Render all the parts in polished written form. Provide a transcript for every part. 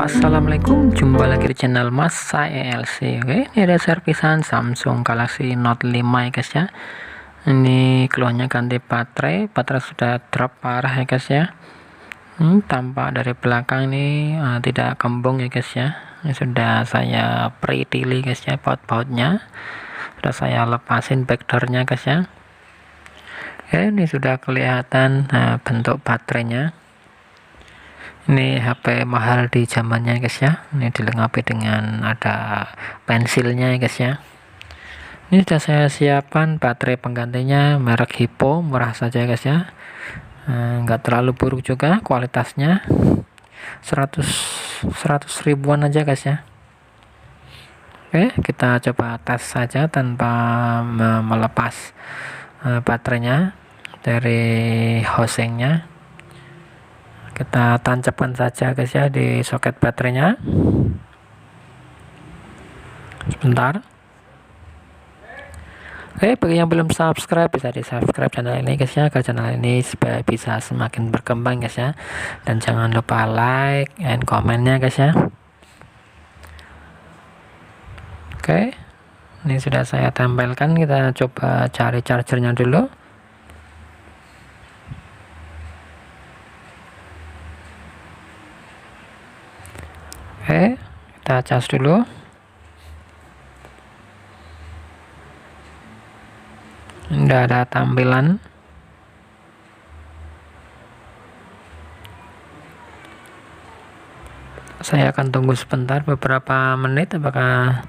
Assalamualaikum, jumpa lagi di channel Mas saya ELC. Oke, ini ada servisan Samsung Galaxy Note 5 ya guys ya. Ini keluarnya ganti baterai sudah drop parah ya guys ya. Tampak dari belakang ini tidak kembung ya guys ya. Ini sudah saya pre-tili guys ya, baut-bautnya sudah saya lepasin backdoornya guys ya. Oke, ini sudah kelihatan bentuk baterainya. Ini HP mahal di zamannya guys ya. Ini dilengkapi dengan ada pensilnya ya guys ya. Ini sudah saya siapkan baterai penggantinya merek Hippo, murah saja guys ya. Enggak terlalu buruk juga kualitasnya. 100 ribuan aja guys ya. Oke, kita coba tes saja tanpa melepas baterainya dari housingnya. Kita tancapkan saja guys ya di soket baterainya. Sebentar. Oke, bagi yang belum subscribe bisa di subscribe channel ini guys ya, agar channel ini supaya bisa semakin berkembang guys ya. Dan jangan lupa like and komennya guys ya. Oke, ini sudah saya tempelkan. Kita coba cari chargernya dulu. Oke, kita cas dulu. Tidak ada tampilan. Saya akan tunggu sebentar, beberapa menit, apakah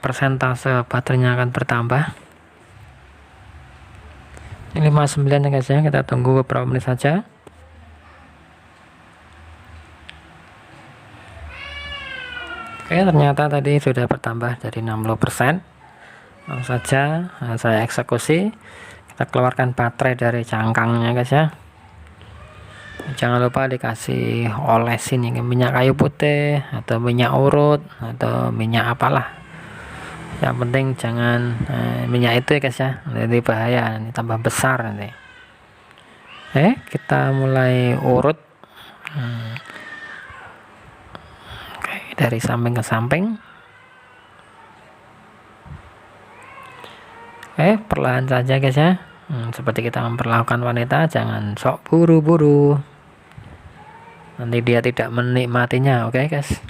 persentase baterainya akan bertambah. Ini 59 ya guys ya, kita tunggu beberapa menit saja. Oke, ternyata tadi sudah bertambah jadi 60%. Langsung saja saya eksekusi. Kita keluarkan baterai dari cangkangnya guys ya. Jangan lupa dikasih olesin ini minyak kayu putih atau minyak urut atau minyak apalah. Yang penting jangan minyak itu ya guys ya, nanti bahaya, nanti tambah besar nanti. Kita mulai urut. Dari samping ke samping. Perlahan saja guys ya. Seperti kita memperlakukan wanita, jangan sok buru-buru, nanti dia tidak menikmatinya. Oke guys.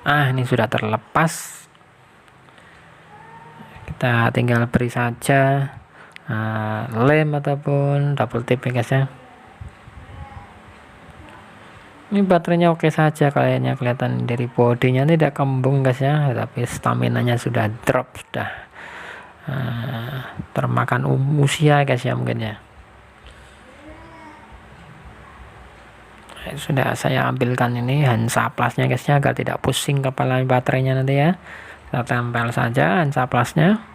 Ini sudah terlepas. Kita tinggal beri saja lem ataupun double tip ya guys ya. Ini baterainya oke saja, kayaknya kelihatan dari bodinya tidak kembung guys ya, tapi staminanya sudah drop, sudah termakan usia guys ya mungkin ya. Sudah saya ambilkan ini hansaplasnya guys ya, agar tidak pusing kepala baterainya nanti ya. Kita tempel saja hansaplasnya.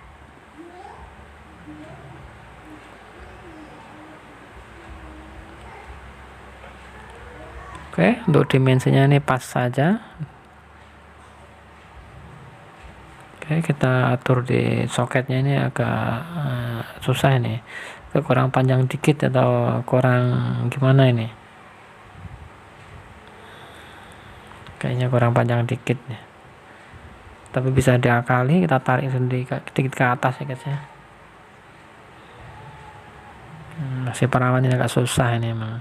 Oke, untuk dimensinya ini pas saja. Oke, kita atur di soketnya, ini agak susah ini, kurang panjang dikit atau kurang gimana ini, kayaknya kurang panjang dikit ya, tapi bisa diakali. Kita tarik sedikit ke atas ya guys ya. Masih perawannya agak susah ini emang.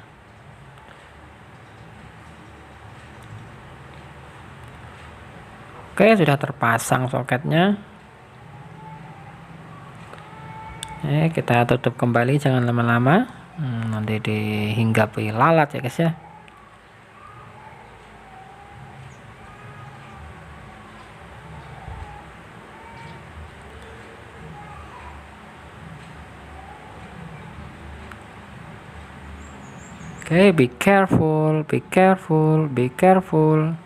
Oke, sudah terpasang soketnya. Kita tutup kembali, jangan lama-lama, nanti dihinggapi lalat ya guys ya. Oke, be careful, be careful, be careful.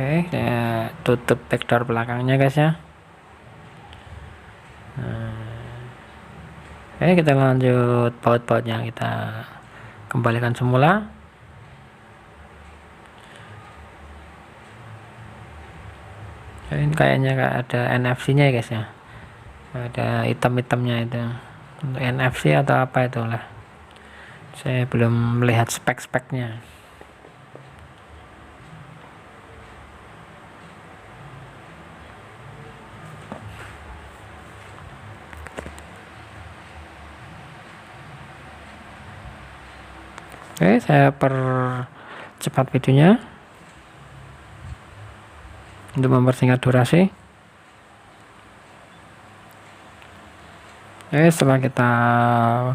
Oke, saya tutup backdoor belakangnya guys ya. Oke, kita lanjut baut-bautnya, kita kembalikan semula. Ini kayaknya ada NFC-nya ya guys ya, ada hitam-hitamnya itu untuk NFC atau apa itulah, saya belum melihat spek-speknya. Oke, saya percepat videonya untuk mempersingkat durasi. Oke, setelah kita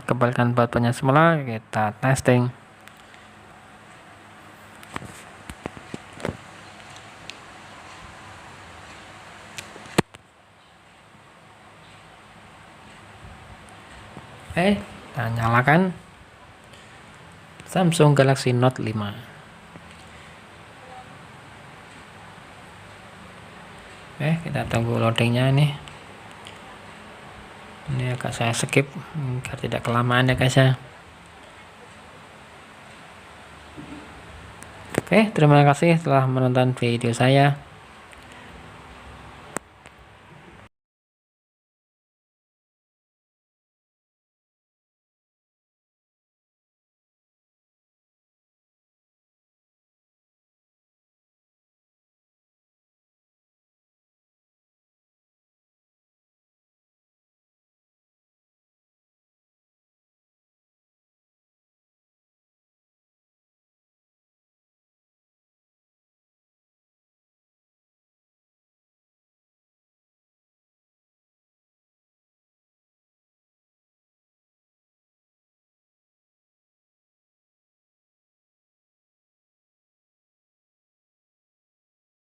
kembalikan bautnya semula, kita testing. Oke, kita nyalakan Samsung Galaxy Note 5. Oke, kita tunggu loadingnya ini agak saya skip agar tidak kelamaan ya guys ya. Oke, terima kasih telah menonton video saya.